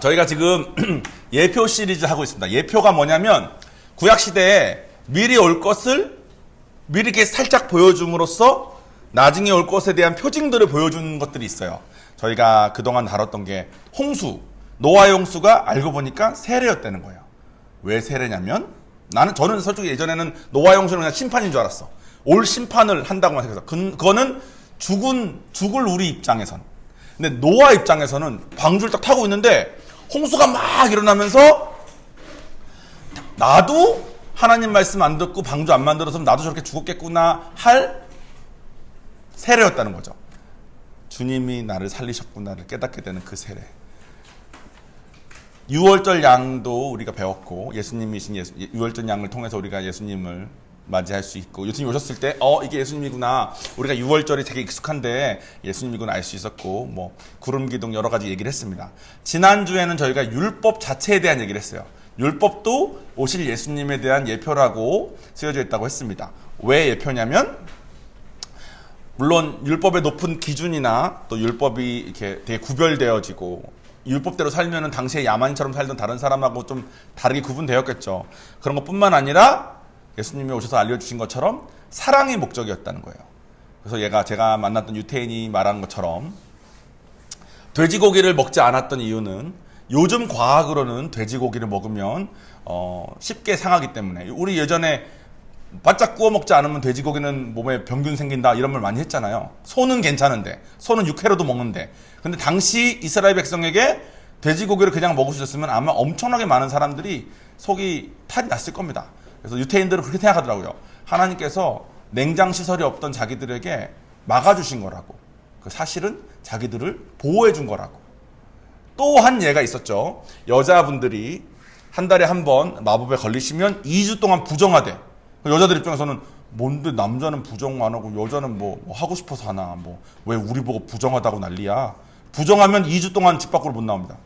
저희가 지금 예표 시리즈 하고 있습니다. 예표가 뭐냐면 구약시대에 미리 올 것을 미리 이렇게 살짝 보여줌으로써 나중에 올 것에 대한 표징들을 보여주는 것들이 있어요. 저희가 그동안 다뤘던 게 홍수, 노아의 홍수가 알고 보니까 세례였다는 거예요. 왜 세례냐면 저는 솔직히 예전에는 노아의 홍수는 그냥 심판인 줄 알았어. 올 심판을 한다고만 생각해서 그거는 죽을 우리 입장에선. 근데 노아 입장에서는 방주를 딱 타고 있는데 홍수가 막 일어나면서 나도 하나님 말씀 안 듣고 방주 안 만들었으면 나도 저렇게 죽었겠구나 할 세례였다는 거죠. 주님이 나를 살리셨구나를 깨닫게 되는 그 세례. 유월절 양도 우리가 배웠고 예수님이신 유월절 양을 통해서 우리가 예수님을 맞이할 수 있고 예수님 오셨을 때 이게 예수님이구나. 우리가 유월절이 되게 익숙한데 예수님이구나 알 수 있었고 뭐 구름기둥 여러 가지 얘기를 했습니다. 지난주에는 저희가 율법 자체에 대한 얘기를 했어요. 율법도 오실 예수님에 대한 예표라고 쓰여져 있다고 했습니다. 왜 예표냐면 물론 율법의 높은 기준이나 또 율법이 이렇게 되게 구별되어지고 율법대로 살면은 당시에 야만처럼 살던 다른 사람하고 좀 다르게 구분되었겠죠. 그런 것뿐만 아니라 예수님이 오셔서 알려주신 것처럼 사랑이 목적이었다는 거예요. 그래서 제가 만났던 유태인이 말한 것처럼 돼지고기를 먹지 않았던 이유는 요즘 과학으로는 돼지고기를 먹으면 쉽게 상하기 때문에 우리 예전에 바짝 구워 먹지 않으면 돼지고기는 몸에 병균 생긴다 이런 말 많이 했잖아요. 소는 괜찮은데 소는 육회로도 먹는데 근데 당시 이스라엘 백성에게 돼지고기를 그냥 먹을 수 있었으면 아마 엄청나게 많은 사람들이 속이 탈이 났을 겁니다. 그래서 유태인들은 그렇게 생각하더라고요. 하나님께서 냉장시설이 없던 자기들에게 막아주신 거라고. 그 사실은 자기들을 보호해준 거라고. 또 한 예가 있었죠. 여자분들이 한 달에 한 번 마법에 걸리시면 2주 동안 부정하대. 여자들 입장에서는 뭔데 남자는 부정 안 하고 여자는 뭐 하고 싶어서 하나. 왜 우리 보고 부정하다고 난리야. 부정하면 2주 동안 집 밖으로 못 나옵니다.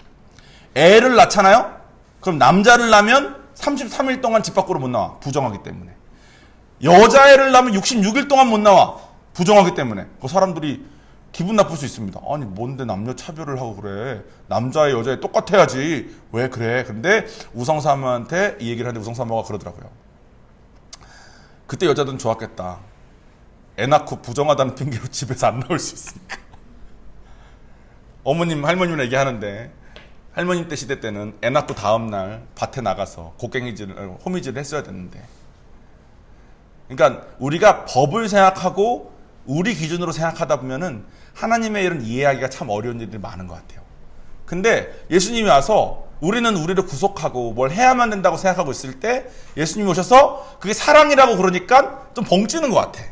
애를 낳잖아요. 그럼 남자를 낳으면 33일 동안 집 밖으로 못 나와. 부정하기 때문에. 여자애를 낳으면 66일 동안 못 나와. 부정하기 때문에. 그 사람들이 기분 나쁠 수 있습니다. 아니 뭔데 남녀 차별을 하고 그래. 남자애 여자애 똑같아야지. 왜 그래. 근데 우성사모한테 이 얘기를 하는데 우성사모가 그러더라고요. 그때 여자들은 좋았겠다. 애 낳고 부정하다는 핑계로 집에서 안 나올 수 있으니까. 어머님 할머님은 얘기하는데 할머님 때 시대 때는 애 낳고 다음날 밭에 나가서 호미질을 했어야 됐는데. 그러니까 우리가 법을 생각하고 우리 기준으로 생각하다 보면은 하나님의 일은 이해하기가 참 어려운 일들이 많은 것 같아요. 근데 예수님이 와서 우리는 우리를 구속하고 뭘 해야만 된다고 생각하고 있을 때 예수님이 오셔서 그게 사랑이라고 그러니까 좀 벙찌는 것 같아.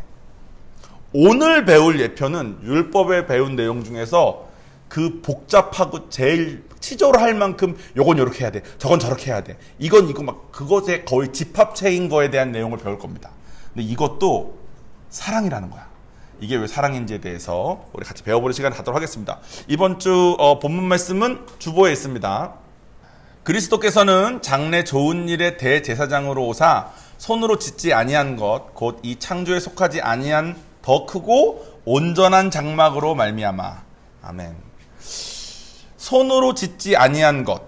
오늘 배울 예표는 율법에 배운 내용 중에서 그 복잡하고 제일 치조로 할 만큼 요건 요렇게 해야 돼. 저건 저렇게 해야 돼. 이건 이거 막 그것에 거의 집합체인 거에 대한 내용을 배울 겁니다. 근데 이것도 사랑이라는 거야. 이게 왜 사랑인지에 대해서 우리 같이 배워보는 시간을 갖도록 하겠습니다. 이번 주 본문 말씀은 주보에 있습니다. 그리스도께서는 장래 좋은 일의 대제사장으로 오사 손으로 짓지 아니한 것 곧 이 창조에 속하지 아니한 더 크고 온전한 장막으로 말미암아. 아멘. 손으로 짓지 아니한 것,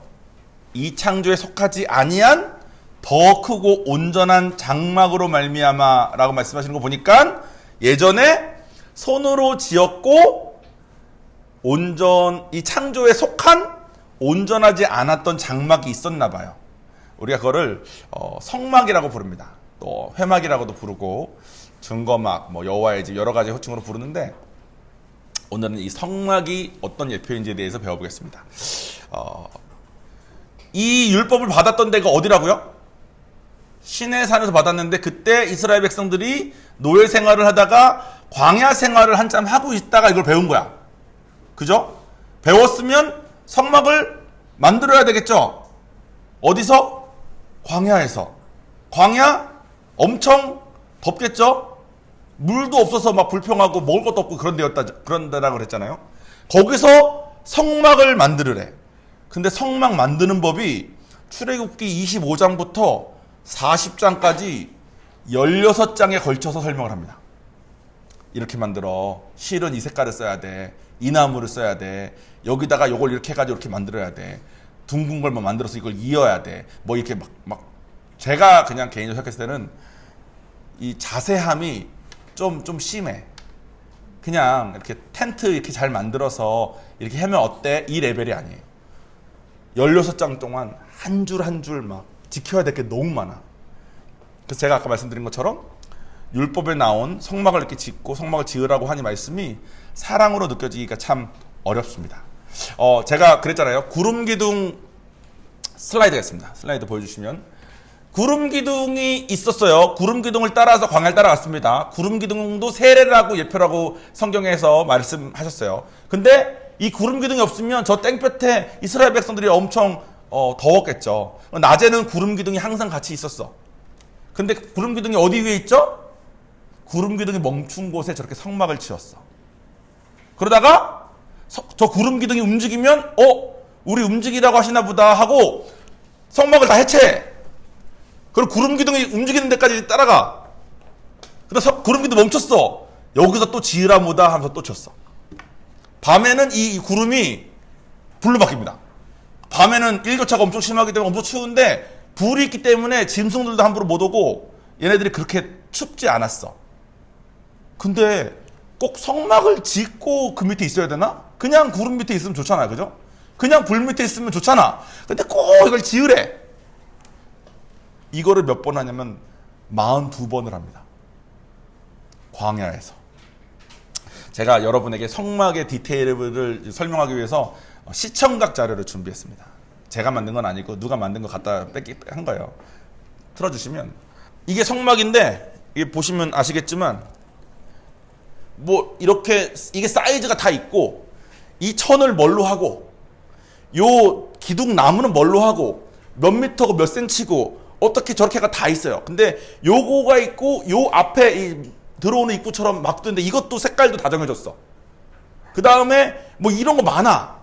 이 창조에 속하지 아니한 더 크고 온전한 장막으로 말미암아라고 말씀하시는 거 보니까 예전에 손으로 지었고 이 창조에 속한 온전하지 않았던 장막이 있었나 봐요. 우리가 그거를 성막이라고 부릅니다. 또 회막이라고도 부르고 증거막, 여호와의 집 여러 가지 호칭으로 부르는데 오늘은 이 성막이 어떤 예표인지에 대해서 배워보겠습니다. 이 율법을 받았던 데가 어디라고요? 시내산에서 받았는데 그때 이스라엘 백성들이 노예 생활을 하다가 광야 생활을 한참 하고 있다가 이걸 배운 거야. 그죠? 배웠으면 성막을 만들어야 되겠죠? 어디서? 광야에서. 광야? 엄청 덥겠죠? 물도 없어서 막 불평하고 먹을 것도 없고 그런 데라고 그랬잖아요. 거기서 성막을 만들으래. 근데 성막 만드는 법이 출애굽기 25장부터 40장까지 16장에 걸쳐서 설명을 합니다. 이렇게 만들어. 실은 이 색깔을 써야 돼. 이 나무를 써야 돼. 여기다가 요걸 이렇게 해가지고 이렇게 만들어야 돼. 둥근 걸 만들어서 이걸 이어야 돼. 뭐 이렇게 막 제가 그냥 개인적으로 생각했을 때는 이 자세함이 좀 심해. 그냥 이렇게 텐트 이렇게 잘 만들어서 이렇게 하면 어때? 이 레벨이 아니에요. 16장 동안 한 줄 한 줄 막 지켜야 될 게 너무 많아. 그래서 제가 아까 말씀드린 것처럼 율법에 나온 성막을 이렇게 짓고 성막을 지으라고 하니 말씀이 사랑으로 느껴지기가 참 어렵습니다. 제가 그랬잖아요. 구름 기둥 슬라이드가 있습니다. 슬라이드 보여주시면 구름 기둥이 있었어요. 구름 기둥을 따라서 광야를 따라갔습니다. 구름 기둥도 세례라고 예표라고 성경에서 말씀하셨어요. 근데 이 구름 기둥이 없으면 저 땡볕에 이스라엘 백성들이 엄청 더웠겠죠. 낮에는 구름 기둥이 항상 같이 있었어. 근데 구름 기둥이 어디 위에 있죠? 구름 기둥이 멈춘 곳에 저렇게 성막을 지었어. 그러다가 저 구름 기둥이 움직이면 우리 움직이라고 하시나 보다 하고 성막을 다 해체해. 그리고 구름 기둥이 움직이는 데까지 따라가. 그래서 구름 기둥 멈췄어. 여기서 또 지으라 보다 하면서 또 쳤어. 밤에는 이 구름이 불로 바뀝니다. 밤에는 일교차가 엄청 심하기 때문에 엄청 추운데 불이 있기 때문에 짐승들도 함부로 못 오고 얘네들이 그렇게 춥지 않았어. 근데 꼭 성막을 짓고 그 밑에 있어야 되나? 그냥 구름 밑에 있으면 좋잖아요. 그죠? 그냥 불 밑에 있으면 좋잖아. 근데 꼭 이걸 지으래. 이거를 몇 번 하냐면 42번을 합니다. 광야에서. 제가 여러분에게 성막의 디테일을 설명하기 위해서 시청각 자료를 준비했습니다. 제가 만든 건 아니고 누가 만든 거 갖다 한 거예요. 틀어주시면 이게 성막인데 이게 보시면 아시겠지만 뭐 이렇게 이게 사이즈가 다 있고 이 천을 뭘로 하고 요 기둥 나무는 뭘로 하고 몇 미터고 몇 센치고 어떻게 저렇게가 다 있어요. 근데 요거가 있고 요 앞에 이 들어오는 입구처럼 막 뜨는데 이것도 색깔도 다 정해졌어. 그 다음에 뭐 이런 거 많아.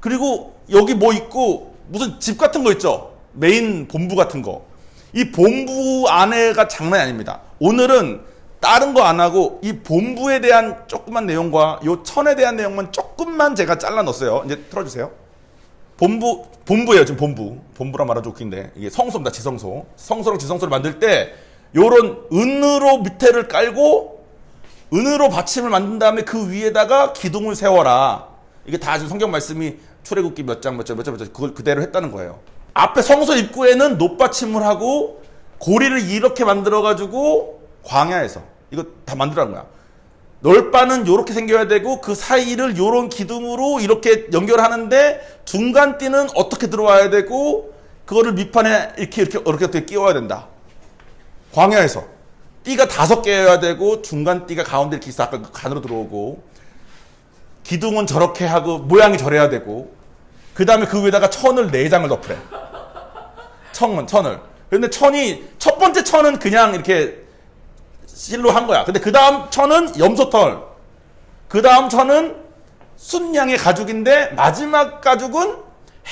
그리고 여기 뭐 있고 무슨 집 같은 거 있죠. 메인 본부 같은 거. 이 본부 안에가 장난이 아닙니다. 오늘은 다른 거 안 하고 이 본부에 대한 조그만 내용과 요 천에 대한 내용만 조금만 제가 잘라 넣었어요. 이제 틀어주세요. 본부예요. 지금 본부라 말하기 웃긴데 이게 성소입니다. 지성소. 성소랑 지성소를 만들 때 요런 은으로 밑에를 깔고 은으로 받침을 만든 다음에 그 위에다가 기둥을 세워라. 이게 다 지금 성경 말씀이 출애굽기 몇 장 그걸 그대로 했다는 거예요. 앞에 성소 입구에는 놋받침을 하고 고리를 이렇게 만들어가지고 광야에서 이거 다 만들라는 거야. 널바는 이렇게 생겨야 되고 그 사이를 요런 기둥으로 이렇게 연결하는데 중간 띠는 어떻게 들어와야 되고 그거를 밑판에 이렇게 끼워야 된다. 광야에서 띠가 5개여야 되고 중간 띠가 가운데 이렇게 있어 아까 간으로 들어오고 기둥은 저렇게 하고 모양이 저래야 되고 그 다음에 그 위에다가 천을 4장을 덮으래. 천을. 근데 첫 번째 천은 그냥 이렇게 실로 한 거야. 근데 그 다음 천은 염소털. 그 다음 천은 순양의 가죽인데 마지막 가죽은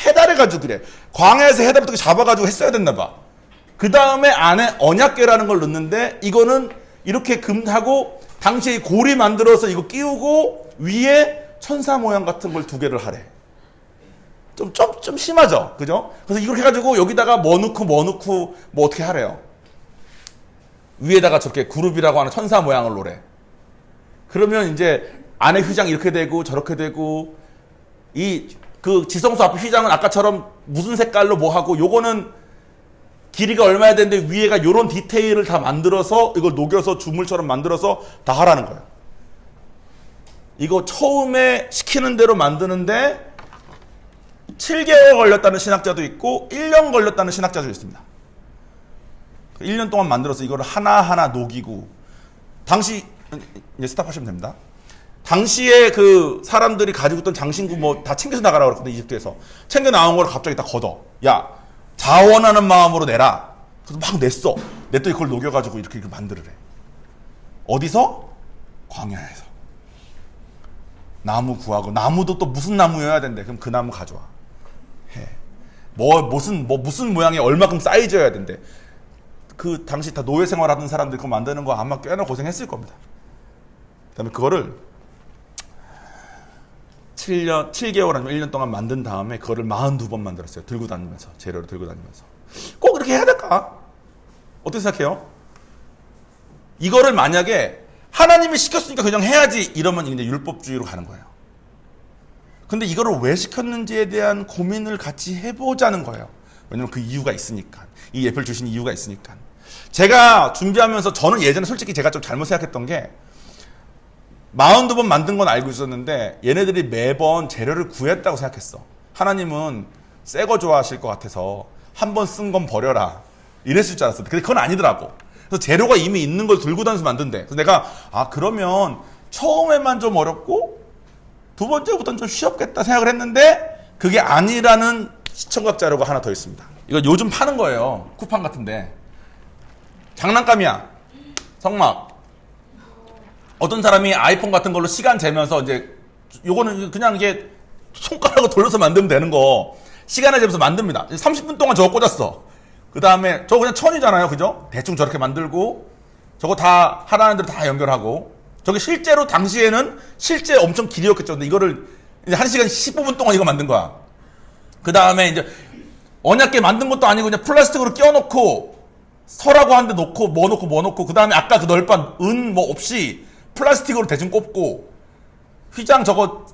해달의 가죽이래. 광야에서 해달부터 잡아가지고 했어야 됐나 봐. 그 다음에 안에 언약궤라는 걸 넣는데 이거는 이렇게 금하고 당시에 고리 만들어서 이거 끼우고 위에 천사 모양 같은 걸 2개를 하래. 좀 심하죠? 그죠? 그래서 이렇게 해가지고 여기다가 뭐 넣고 뭐 어떻게 하래요. 위에다가 저렇게 그룹이라고 하는 천사 모양을 놓으래. 그러면 이제 안에 휘장 이렇게 되고 저렇게 되고 그 지성소 앞에 휘장은 아까처럼 무슨 색깔로 뭐 하고 요거는 길이가 얼마야 되는데 위에가 요런 디테일을 다 만들어서 이걸 녹여서 주물처럼 만들어서 다 하라는 거예요. 이거 처음에 시키는 대로 만드는데 7개월 걸렸다는 신학자도 있고 1년 걸렸다는 신학자도 있습니다. 1년 동안 만들어서 이거를 하나하나 녹이고 당시 이제 스탑하시면 됩니다. 당시에 그 사람들이 가지고 있던 장신구 뭐 다 챙겨서 나가라고 그랬거든. 이집트에서 챙겨 나온 걸 갑자기 다 걷어. 야 자원하는 마음으로 내라. 그래서 막 냈어. 냈더니 그걸 녹여가지고 이렇게 만들으래. 어디서? 광야에서. 나무 구하고 나무도 또 무슨 나무여야 된대. 그럼 그 나무 가져와. 해. 무슨 모양이 얼마큼 사이즈여야 된대. 그 당시 다 노예 생활하던 사람들 그거 만드는 거 아마 꽤나 고생했을 겁니다. 그다음에 그거를 7년, 7개월 아니면 1년 동안 만든 다음에 그거를 42번 만들었어요. 들고 다니면서. 재료를 들고 다니면서. 꼭 이렇게 해야 될까? 어떻게 생각해요? 이거를 만약에 하나님이 시켰으니까 그냥 해야지 이러면 이제 율법주의로 가는 거예요. 근데 이거를 왜 시켰는지에 대한 고민을 같이 해보자는 거예요. 왜냐면 그 이유가 있으니까. 이 예표를 주신 이유가 있으니까. 제가 준비하면서 저는 예전에 솔직히 제가 좀 잘못 생각했던 게 42번 만든 건 알고 있었는데 얘네들이 매번 재료를 구했다고 생각했어. 하나님은 새 거 좋아하실 것 같아서 한 번 쓴 건 버려라. 이랬을 줄 알았어. 근데 그건 아니더라고. 그래서 재료가 이미 있는 걸 들고 다니면서 만든대. 그래서 내가 그러면 처음에만 좀 어렵고 두 번째부터는 좀 쉬웠겠다 생각을 했는데 그게 아니라는 시청각 자료가 하나 더 있습니다. 이거 요즘 파는 거예요. 쿠팡 같은데. 장난감이야. 성막. 어떤 사람이 아이폰 같은 걸로 시간 재면서 이제 요거는 그냥 이게 손가락으로 돌려서 만들면 되는 거 시간을 재면서 만듭니다. 30분 동안 저거 꽂았어. 그 다음에 저거 그냥 천이잖아요. 그죠? 대충 저렇게 만들고 저거 다 하라는 대로 다 연결하고 저게 실제로 당시에는 실제 엄청 길이었겠죠. 근데 이거를 이제 1시간 15분 동안 이거 만든 거야. 그 다음에 이제 언약계 만든 것도 아니고 그냥 플라스틱으로 끼워놓고 설하고 한 데 놓고 뭐 놓고 그 다음에 아까 그 널빤 은 뭐 없이 플라스틱으로 대충 꼽고 휘장 저거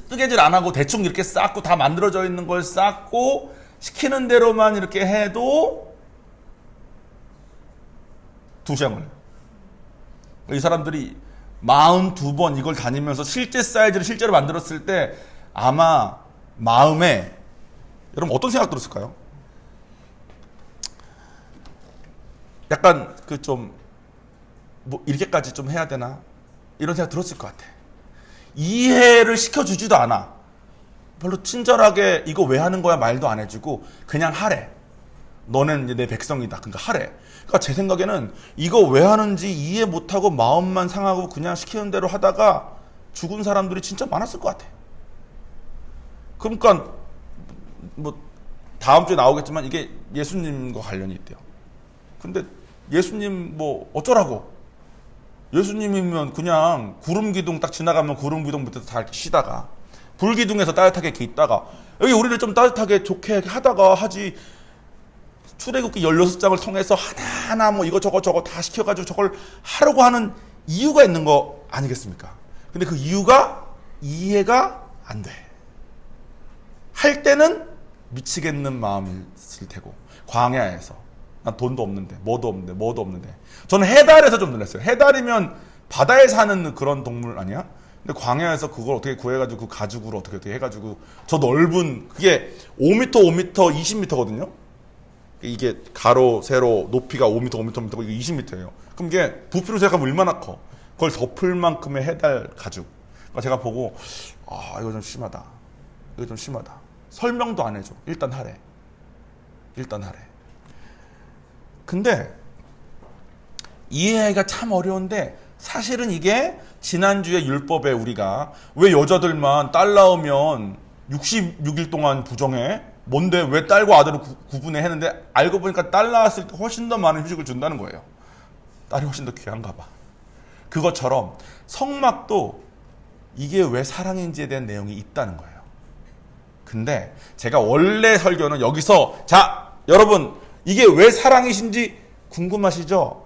뜨개질 안 하고 대충 이렇게 쌓고 다 만들어져 있는 걸 쌓고 시키는 대로만 이렇게 해도 2시간 걸려요. 이 사람들이 42번 이걸 다니면서 실제 사이즈를 실제로 만들었을 때 아마 마음에 여러분 어떤 생각 들었을까요? 약간 그 좀 뭐 이렇게까지 좀 해야 되나? 이런 생각 들었을 것 같아. 이해를 시켜주지도 않아. 별로 친절하게 이거 왜 하는 거야 말도 안 해주고 그냥 하래. 너는 이제 내 백성이다. 그러니까 하래. 그러니까 제 생각에는 이거 왜 하는지 이해 못하고 마음만 상하고 그냥 시키는 대로 하다가 죽은 사람들이 진짜 많았을 것 같아. 그러니까 뭐 다음 주에 나오겠지만 이게 예수님과 관련이 있대요. 근데 예수님 뭐 어쩌라고? 예수님이면 그냥 구름기둥 딱 지나가면 구름기둥 밑에서 다 이렇게 쉬다가 불기둥에서 따뜻하게 이렇게 있다가 여기 우리를 좀 따뜻하게 좋게 하다가 하지. 출애굽기 16장을 통해서 하나하나 뭐 이거 저거 다 시켜가지고 저걸 하려고 하는 이유가 있는 거 아니겠습니까? 근데 그 이유가 이해가 안 돼. 할 때는 미치겠는 마음일 테고 광야에서 난 돈도 없는데 뭐도 없는데 저는 해달에서 좀 놀랐어요. 해달이면 바다에 사는 그런 동물 아니야? 근데 광야에서 그걸 어떻게 구해가지고 그 가죽으로 어떻게 해가지고 저 넓은 그게 5m 20m거든요. 이게 가로 세로 높이가 5m 5m 이게 20m예요. 그럼 이게 부피로 생각하면 얼마나 커? 그걸 덮을 만큼의 해달 가죽. 그러니까 제가 보고 이거 좀 심하다. 설명도 안 해줘. 일단 하래. 근데 이해하기가 참 어려운데 사실은 이게 지난주에 율법에 우리가 왜 여자들만 딸 낳으면 66일 동안 부정해? 뭔데 왜 딸과 아들을 구분해 했는데 알고 보니까 딸 낳았을 때 훨씬 더 많은 휴식을 준다는 거예요. 딸이 훨씬 더 귀한가 봐. 그것처럼 성막도 이게 왜 사랑인지에 대한 내용이 있다는 거예요. 근데 제가 원래 설교는 여기서 자 여러분 이게 왜 사랑이신지 궁금하시죠?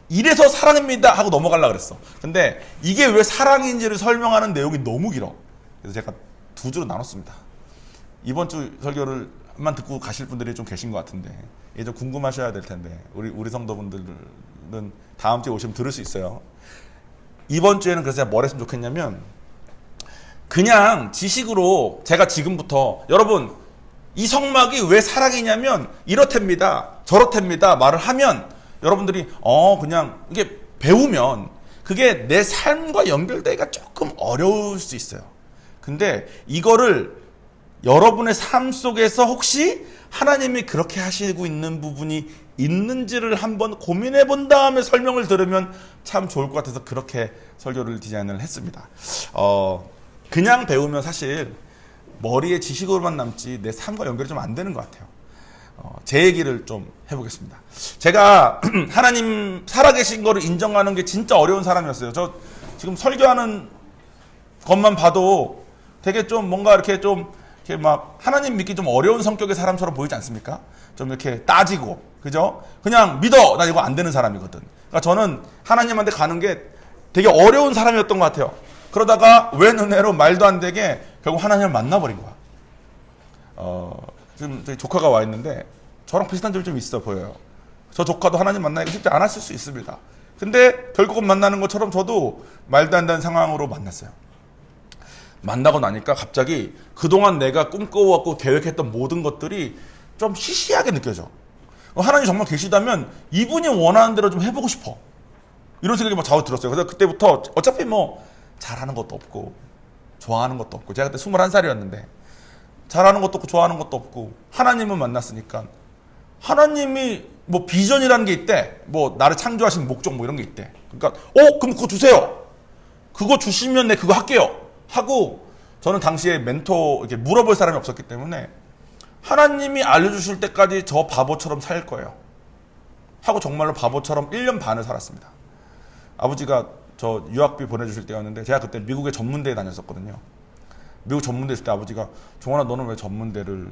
이래서 사랑입니다 하고 넘어가려고 그랬어. 근데 이게 왜 사랑인지를 설명하는 내용이 너무 길어. 그래서 제가 2주로 나눴습니다. 이번 주 설교를만 듣고 가실 분들이 좀 계신 것 같은데 이게 좀 궁금하셔야 될 텐데 우리 성도분들은 다음 주에 오시면 들을 수 있어요. 이번 주에는 그래서 제가 뭘 했으면 좋겠냐면 그냥 지식으로 제가 지금부터 여러분 이 성막이 왜 사랑이냐면 이렇답니다 저렇답니다 말을 하면 여러분들이 그냥 이게 배우면 그게 내 삶과 연결되기가 조금 어려울 수 있어요. 근데 이거를 여러분의 삶 속에서 혹시 하나님이 그렇게 하시고 있는 부분이 있는지를 한번 고민해 본 다음에 설명을 들으면 참 좋을 것 같아서 그렇게 설교를 디자인을 했습니다. 그냥 배우면 사실 머리에 지식으로만 남지 내 삶과 연결이 좀 안 되는 것 같아요. 제 얘기를 좀 해보겠습니다. 제가 하나님 살아계신 거를 인정하는 게 진짜 어려운 사람이었어요. 저 지금 설교하는 것만 봐도 되게 좀 뭔가 이렇게 좀 이렇게 막 하나님 믿기 좀 어려운 성격의 사람처럼 보이지 않습니까? 좀 이렇게 따지고, 그죠? 그냥 믿어! 나 이거 안 되는 사람이거든. 그러니까 저는 하나님한테 가는 게 되게 어려운 사람이었던 것 같아요. 그러다가 웬 은혜로 말도 안 되게 결국 하나님을 만나버린 거야. 지금 저희 조카가 와 있는데 저랑 비슷한 점이 좀 있어 보여요. 저 조카도 하나님 만나기가 쉽지 않았을 수 있습니다. 근데 결국은 만나는 것처럼 저도 말도 안 되는 상황으로 만났어요. 만나고 나니까 갑자기 그동안 내가 꿈꿔왔고 계획했던 모든 것들이 좀 시시하게 느껴져. 하나님 정말 계시다면 이분이 원하는 대로 좀 해보고 싶어. 이런 생각이 막 좌우 들었어요. 그래서 그때부터 어차피 뭐 잘하는 것도 없고 좋아하는 것도 없고, 제가 그때 21살이었는데 잘하는 것도 없고 좋아하는 것도 없고 하나님을 만났으니까 하나님이 뭐 비전이라는 게 있대. 뭐 나를 창조하신 목적 뭐 이런 게 있대. 그러니까 그럼 그거 주세요. 그거 주시면 내 그거 할게요. 하고 저는 당시에 멘토 이렇게 물어볼 사람이 없었기 때문에 하나님이 알려주실 때까지 저 바보처럼 살 거예요. 하고 정말로 바보처럼 1년 반을 살았습니다. 아버지가 저 유학비 보내주실 때였는데 제가 그때 미국의 전문대에 다녔었거든요. 미국 전문대 있을 때 아버지가 종원아 너는 왜 전문대를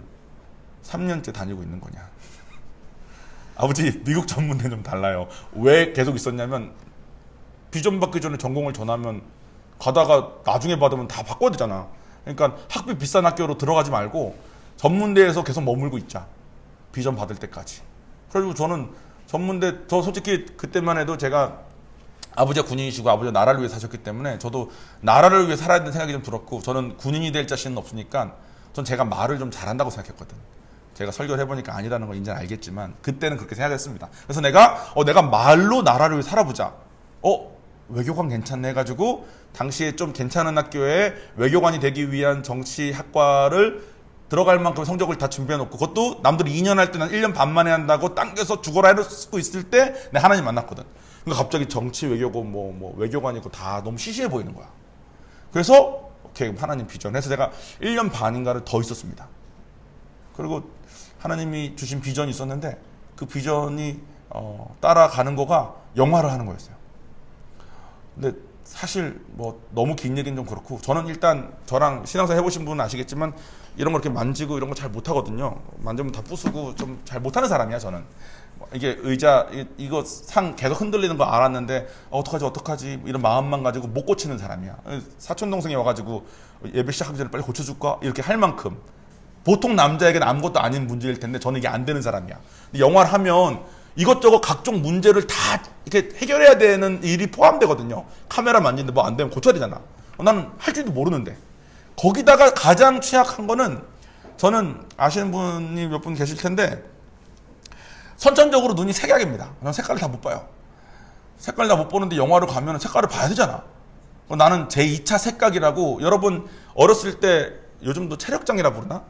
3년째 다니고 있는 거냐. 아버지 미국 전문대는 좀 달라요. 왜 계속 있었냐면 비전 받기 전에 전공을 전하면 가다가 나중에 받으면 다 바꿔야 되잖아. 그러니까 학비 비싼 학교로 들어가지 말고 전문대에서 계속 머물고 있자. 비전 받을 때까지. 그래가지고 저는 전문대, 저 솔직히 그때만 해도 제가 아버지가 군인이시고 아버지가 나라를 위해 사셨기 때문에 저도 나라를 위해 살아야 된다는 생각이 좀 들었고, 저는 군인이 될 자신은 없으니까 전 제가 말을 좀 잘한다고 생각했거든. 제가 설교를 해보니까 아니라는 걸 이제는 알겠지만 그때는 그렇게 생각했습니다. 그래서 내가 말로 나라를 위해 살아보자. 외교관 괜찮네 해가지고 당시에 좀 괜찮은 학교에 외교관이 되기 위한 정치학과를 들어갈 만큼 성적을 다 준비해놓고, 그것도 남들이 2년 할 때 난 1년 반 만에 한다고 당겨서 죽어라 해놓고 있을 때 내가 하나님 만났거든. 그러니까 갑자기 정치 외교고 뭐 외교관이고 다 너무 시시해 보이는 거야. 그래서 오케이 하나님 비전 해서 제가 1년 반인가를 더 있었습니다. 그리고 하나님이 주신 비전이 있었는데 그 비전이 따라가는 거가 영화를 하는 거였어요. 근데 사실 뭐 너무 긴 얘기는 좀 그렇고, 저는 일단 저랑 신앙생활 해보신 분은 아시겠지만 이런 거 이렇게 만지고 이런 거 잘 못하거든요. 만지면 다 부수고 좀 잘 못하는 사람이야 저는. 이게 의자 이거 상 계속 흔들리는 거 알았는데 어떡하지 이런 마음만 가지고 못 고치는 사람이야. 사촌 동생이 와가지고 예배 시작하기 전에 빨리 고쳐줄까 이렇게 할 만큼 보통 남자에게는 아무것도 아닌 문제일 텐데 저는 이게 안 되는 사람이야. 근데 영화를 하면 이것저것 각종 문제를 다 이렇게 해결해야 되는 일이 포함되거든요. 카메라 만지는데 뭐 안 되면 고쳐야 되잖아. 나는 할 줄도 모르는데. 거기다가 가장 취약한 거는, 저는 아시는 분이 몇 분 계실 텐데 선천적으로 눈이 색약입니다. 저는 색깔을 다 못 봐요. 색깔 다 못 보는데 영화를 가면 색깔을 봐야 되잖아. 나는 제2차 색각이라고, 여러분 어렸을 때 요즘도 체력장이라 부르나?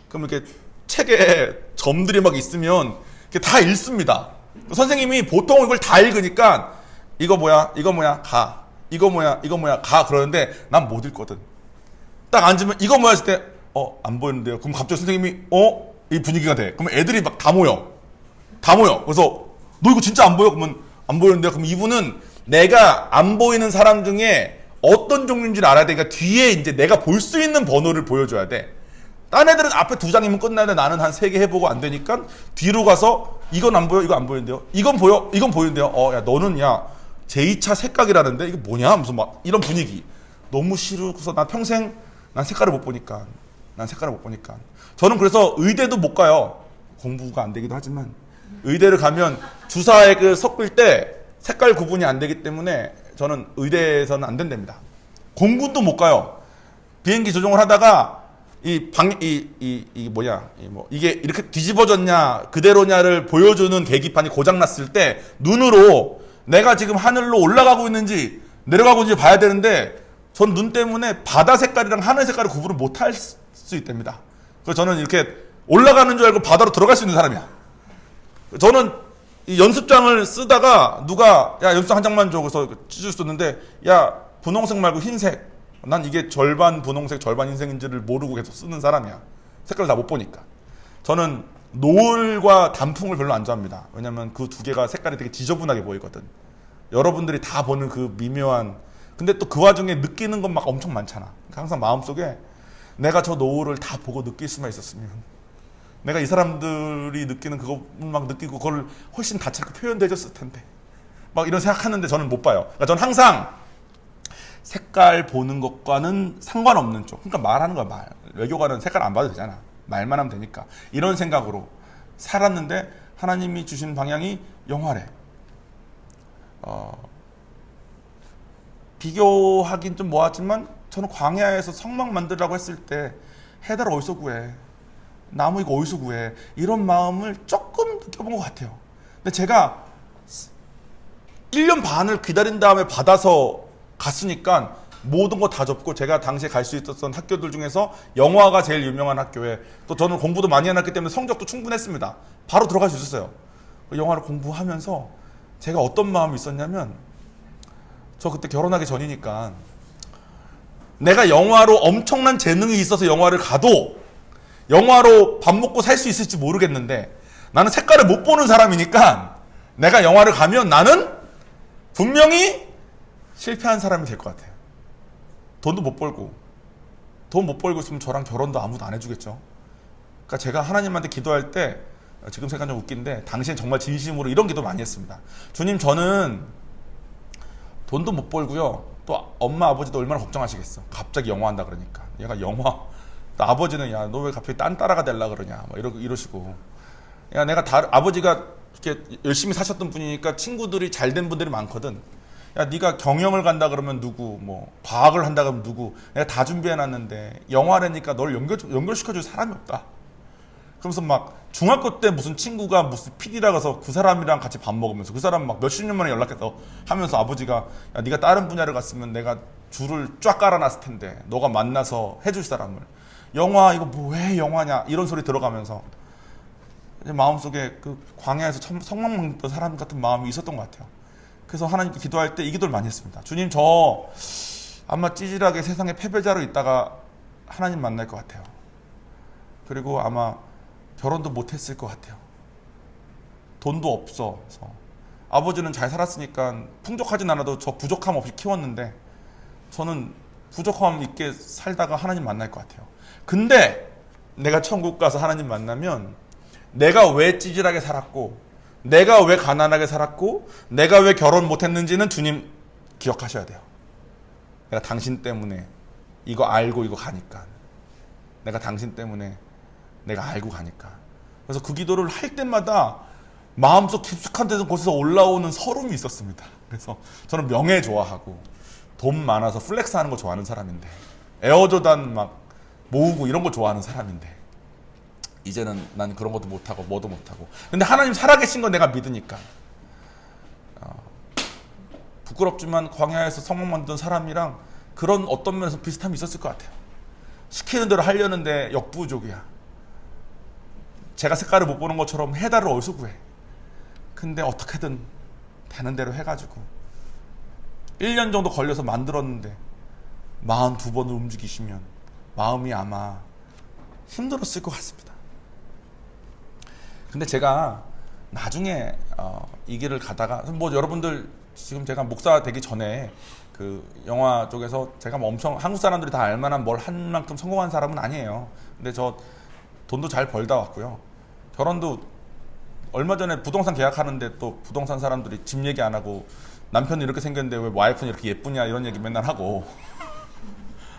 그럼 이렇게 책에 점들이 막 있으면 다 읽습니다. 선생님이 보통 이걸 다 읽으니까 이거 뭐야 가, 이거 뭐야 가 그러는데 난 못 읽거든. 딱 앉으면 이거 뭐야 했을 때 안 보이는데요. 그럼 갑자기 선생님이 이 분위기가 돼. 그럼 애들이 막 다 모여. 그래서 너 이거 진짜 안 보여? 그러면 안 보이는데요. 그럼 이분은 내가 안 보이는 사람 중에 어떤 종류인지를 알아야 돼. 그러니까 뒤에 이제 내가 볼 수 있는 번호를 보여줘야 돼. 딴 애들은 앞에 2장이면 끝나는데 나는 한 3개 해보고 안 되니까 뒤로 가서 이건 안 보여, 이거 안 보이는데요. 이건 보여, 이건 보이는데요. 야 너는 제2차 색각이라는데 이게 뭐냐? 무슨 막 이런 분위기. 너무 싫어서 난 평생 색깔을 못 보니까. 저는 그래서 의대도 못 가요. 공부가 안 되기도 하지만 의대를 가면 주사에 섞을 때 색깔 구분이 안 되기 때문에 저는 의대에서는 안 된답니다. 공군도 못 가요. 비행기 조종을 하다가 이게 이렇게 뒤집어졌냐 그대로냐를 보여주는 계기판이 고장났을 때 눈으로 내가 지금 하늘로 올라가고 있는지 내려가고 있는지 봐야 되는데 전 눈 때문에 바다 색깔이랑 하늘 색깔을 구분을 못할 수 있답니다. 그래서 저는 이렇게 올라가는 줄 알고 바다로 들어갈 수 있는 사람이야. 저는 이 연습장을 쓰다가 누가 연습장 한 장만 줘 그래서 찢어줬는데 분홍색 말고 흰색, 난 이게 절반 분홍색 절반 흰색인지를 모르고 계속 쓰는 사람이야. 색깔을 다 못 보니까. 저는 노을과 단풍을 별로 안 좋아합니다. 왜냐면 그 두 개가 색깔이 되게 지저분하게 보이거든. 여러분들이 다 보는 그 미묘한, 근데 또 그 와중에 느끼는 건 막 엄청 많잖아. 그러니까 항상 마음속에 내가 저 노을을 다 보고 느낄 수만 있었으면, 내가 이 사람들이 느끼는 그거 막 느끼고 그걸 훨씬 다채롭게 표현되었을 텐데, 막 이런 생각하는데 저는 못 봐요. 그러니까 저는 항상 색깔 보는 것과는 상관없는 쪽, 그러니까 말하는 거야. 말, 외교관은 색깔 안 봐도 되잖아, 말만 하면 되니까, 이런 생각으로 살았는데 하나님이 주신 방향이 영화래. 비교하긴 좀 뭐하지만 저는 광야에서 성막 만들라고 했을 때 해달 어디서 구해, 나무 이거 어디서 구해, 이런 마음을 조금 느껴본 것 같아요. 근데 제가 1년 반을 기다린 다음에 받아서 갔으니까 모든 거 다 접고, 제가 당시에 갈 수 있었던 학교들 중에서 영화가 제일 유명한 학교에, 또 저는 공부도 많이 해놨기 때문에 성적도 충분했습니다. 바로 들어갈 수 있었어요. 영화를 공부하면서 제가 어떤 마음이 있었냐면, 저 그때 결혼하기 전이니까 내가 영화로 엄청난 재능이 있어서 영화를 가도 영화로 밥 먹고 살 수 있을지 모르겠는데, 나는 색깔을 못 보는 사람이니까 내가 영화를 가면 나는 분명히 실패한 사람이 될 것 같아요. 돈도 못 벌고, 돈 못 벌고 있으면 저랑 결혼도 아무도 안 해주겠죠. 그러니까 제가 하나님한테 기도할 때, 지금 생각하면 좀 웃긴데 당시엔 정말 진심으로 이런 기도 많이 했습니다. 주님, 저는 돈도 못 벌고요, 또 엄마 아버지도 얼마나 걱정하시겠어, 갑자기 영화 한다 그러니까. 얘가 영화, 또 아버지는 야 너 왜 갑자기 딴 따라가 될라 그러냐, 뭐 이러시고. 야 내가 아버지가 이렇게 열심히 사셨던 분이니까 친구들이 잘된 분들이 많거든. 야 네가 경영을 간다 그러면 누구, 뭐 과학을 한다 그러면 누구, 내가 다 준비해놨는데 영화라니까 널 연결시켜줄 사람이 없다. 그러면서 막 중학교 때 무슨 친구가 무슨 PD라 가서 그 사람이랑 같이 밥 먹으면서 그 사람 막 몇십 년 만에 연락해서 하면서 아버지가, 야 네가 다른 분야를 갔으면 내가 줄을 쫙 깔아놨을 텐데 너가 만나서 해줄 사람을, 영화 이거 뭐 왜 영화냐, 이런 소리 들어가면서 마음속에 그 광야에서 성막 먹던 사람 같은 마음이 있었던 것 같아요. 그래서 하나님께 기도할 때 이 기도를 많이 했습니다. 주님, 저 아마 찌질하게 세상의 패배자로 있다가 하나님 만날 것 같아요. 그리고 아마 결혼도 못했을 것 같아요. 돈도 없어서. 아버지는 잘 살았으니까 풍족하진 않아도 저 부족함 없이 키웠는데 저는 부족함 있게 살다가 하나님 만날 것 같아요. 근데 내가 천국 가서 하나님 만나면 내가 왜 찌질하게 살았고, 내가 왜 가난하게 살았고, 내가 왜 결혼 못했는지는 주님 기억하셔야 돼요. 내가 당신 때문에 이거 알고 이거 가니까, 내가 당신 때문에 내가 알고 가니까. 그래서 그 기도를 할 때마다 마음속 깊숙한 곳에서 올라오는 서름이 있었습니다. 그래서 저는 명예 좋아하고 돈 많아서 플렉스 하는 거 좋아하는 사람인데, 에어조단 막 모으고 이런 거 좋아하는 사람인데, 이제는 난 그런 것도 못하고 뭐도 못하고. 근데 하나님 살아계신 건 내가 믿으니까, 부끄럽지만 광야에서 성막 만든 사람이랑 그런 어떤 면에서 비슷함이 있었을 것 같아요. 시키는 대로 하려는데 역부족이야. 제가 색깔을 못 보는 것처럼 해달을 어디서 구해. 근데 어떻게든 되는 대로 해가지고 1년 정도 걸려서 만들었는데 42번을 움직이시면 마음이 아마 힘들었을 것 같습니다. 근데 제가 나중에 이 길을 가다가, 뭐 여러분들 지금 제가 목사 되기 전에 그 영화 쪽에서 제가 뭐 엄청 한국 사람들이 다 알만한 뭘 한 만큼 성공한 사람은 아니에요. 근데 저 돈도 잘 벌다 왔고요. 결혼도 얼마 전에 부동산 계약하는데 또 부동산 사람들이 집 얘기 안 하고 남편이 이렇게 생겼는데 왜 와이프는 이렇게 예쁘냐 이런 얘기 맨날 하고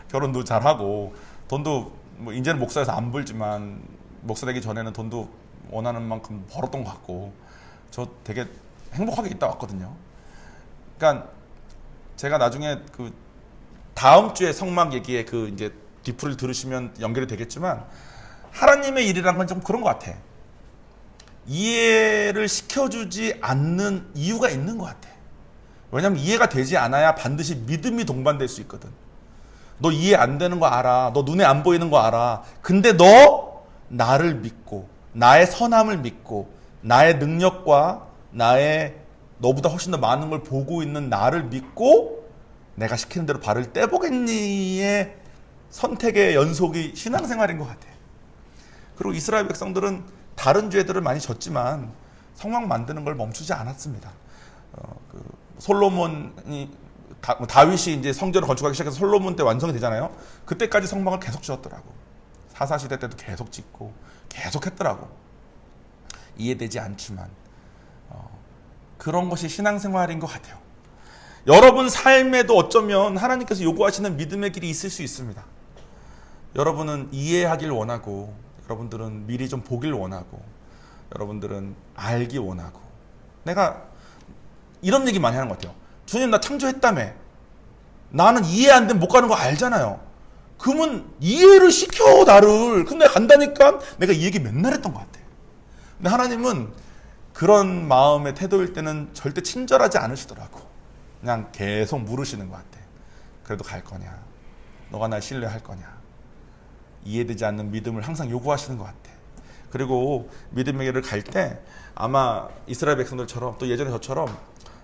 결혼도 잘하고 돈도 뭐 이제는 목사여서 안 벌지만 목사 되기 전에는 돈도 원하는 만큼 벌었던 것 같고, 저 되게 행복하게 있다 왔거든요. 그러니까 제가 나중에 그 다음 주에 성막 얘기에 그 이제 뒤풀을 들으시면 연결이 되겠지만, 하나님의 일이란 건 좀 그런 것 같아. 이해를 시켜주지 않는 이유가 있는 것 같아. 왜냐면 이해가 되지 않아야 반드시 믿음이 동반될 수 있거든. 너 이해 안 되는 거 알아. 너 눈에 안 보이는 거 알아. 근데 너 나를 믿고 나의 선함을 믿고 나의 능력과 나의 너보다 훨씬 더 많은 걸 보고 있는 나를 믿고 내가 시키는 대로 발을 떼보겠니의 선택의 연속이 신앙생활인 것 같아. 그리고 이스라엘 백성들은 다른 죄들을 많이 졌지만 성막 만드는 걸 멈추지 않았습니다. 솔로몬이 다윗이 이제 성전을 건축하기 시작해서 솔로몬 때 완성이 되잖아요. 그때까지 성막을 계속 지었더라고. 사사시대 때도 계속 짓고 계속 했더라고. 이해되지 않지만 그런 것이 신앙생활인 것 같아요. 여러분 삶에도 어쩌면 하나님께서 요구하시는 믿음의 길이 있을 수 있습니다. 여러분은 이해하길 원하고, 여러분들은 미리 좀 보길 원하고, 여러분들은 알기 원하고. 내가 이런 얘기 많이 하는 것 같아요. 주님, 나 창조했다며. 나는 이해 안 되면 못 가는 거 알잖아요. 그러면 이해를 시켜, 나를. 그럼 내가 간다니까? 내가 이 얘기 맨날 했던 것 같아. 근데 하나님은 그런 마음의 태도일 때는 절대 친절하지 않으시더라고. 그냥 계속 물으시는 것 같아. 그래도 갈 거냐? 너가 날 신뢰할 거냐? 이해되지 않는 믿음을 항상 요구하시는 것 같아. 그리고 믿음의 길을 갈 때 아마 이스라엘 백성들처럼 또 예전에 저처럼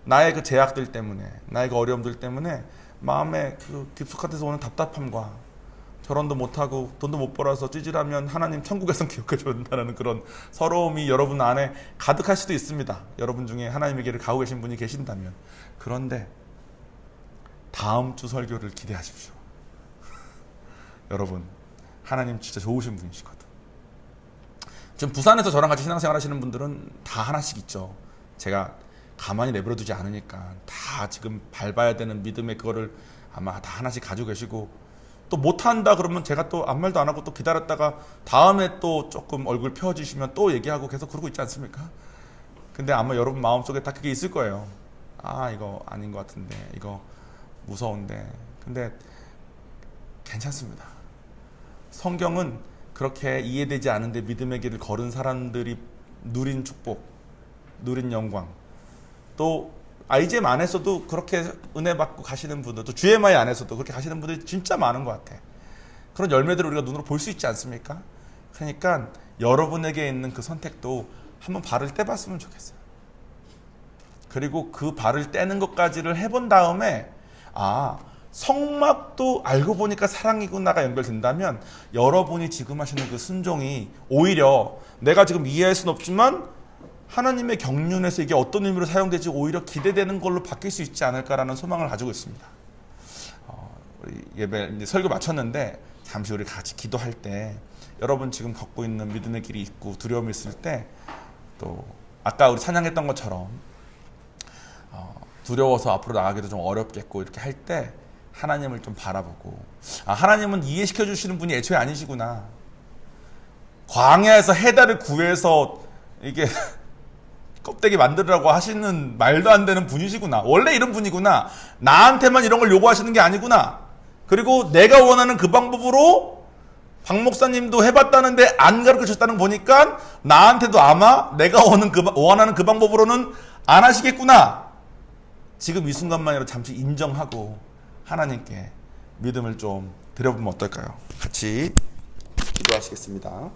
나의 그 제약들 때문에, 나의 그 어려움들 때문에 마음에 그 깊숙한 데서 오는 답답함과 결혼도 못하고 돈도 못 벌어서 찌질하면 하나님 천국에선 기억해 준다는 그런 서러움이 여러분 안에 가득할 수도 있습니다. 여러분 중에 하나님의 길을 가고 계신 분이 계신다면. 그런데 다음 주 설교를 기대하십시오. 여러분, 하나님 진짜 좋으신 분이시거든. 지금 부산에서 저랑 같이 신앙생활 하시는 분들은 다 하나씩 있죠. 제가 가만히 내버려 두지 않으니까 다 지금 밟아야 되는 믿음의 그거를 아마 다 하나씩 가지고 계시고, 또 못한다 그러면 제가 또 아무 말도 안 하고 또 기다렸다가 다음에 또 조금 얼굴 펴주시면 또 얘기하고 계속 그러고 있지 않습니까? 근데 아마 여러분 마음속에 다 그게 있을 거예요. 아, 이거 아닌 것 같은데, 이거 무서운데. 근데 괜찮습니다. 성경은 그렇게 이해되지 않은데 믿음의 길을 걸은 사람들이 누린 축복, 누린 영광, 또 IGM 안에서도 그렇게 은혜 받고 가시는 분들, 또 GMI 안에서도 그렇게 가시는 분들이 진짜 많은 것 같아. 그런 열매들을 우리가 눈으로 볼 수 있지 않습니까? 그러니까 여러분에게 있는 그 선택도 한번 발을 떼봤으면 좋겠어요. 그리고 그 발을 떼는 것까지를 해본 다음에, 아, 성막도 알고 보니까 사랑이구나가 연결된다면 여러분이 지금 하시는 그 순종이 오히려 내가 지금 이해할 수는 없지만 하나님의 경륜에서 이게 어떤 의미로 사용될지 오히려 기대되는 걸로 바뀔 수 있지 않을까라는 소망을 가지고 있습니다. 우리 예배 이제 설교 마쳤는데 잠시 우리 같이 기도할 때 여러분 지금 겪고 있는 믿음의 길이 있고 두려움이 있을 때, 또 아까 우리 찬양했던 것처럼 두려워서 앞으로 나가기도 좀 어렵겠고 이렇게 할 때 하나님을 좀 바라보고, 아, 하나님은 이해시켜 주시는 분이 애초에 아니시구나. 광야에서 해달을 구해서 이게 껍데기 만들으라고 하시는 말도 안 되는 분이시구나. 원래 이런 분이구나. 나한테만 이런 걸 요구하시는 게 아니구나. 그리고 내가 원하는 그 방법으로 박 목사님도 해봤다는데 안 가르쳐줬다는 거 보니까 나한테도 아마 내가 원하는 그 방법으로는 안 하시겠구나. 지금 이 순간만이라도 잠시 인정하고 하나님께 믿음을 좀 드려보면 어떨까요? 같이 기도하시겠습니다.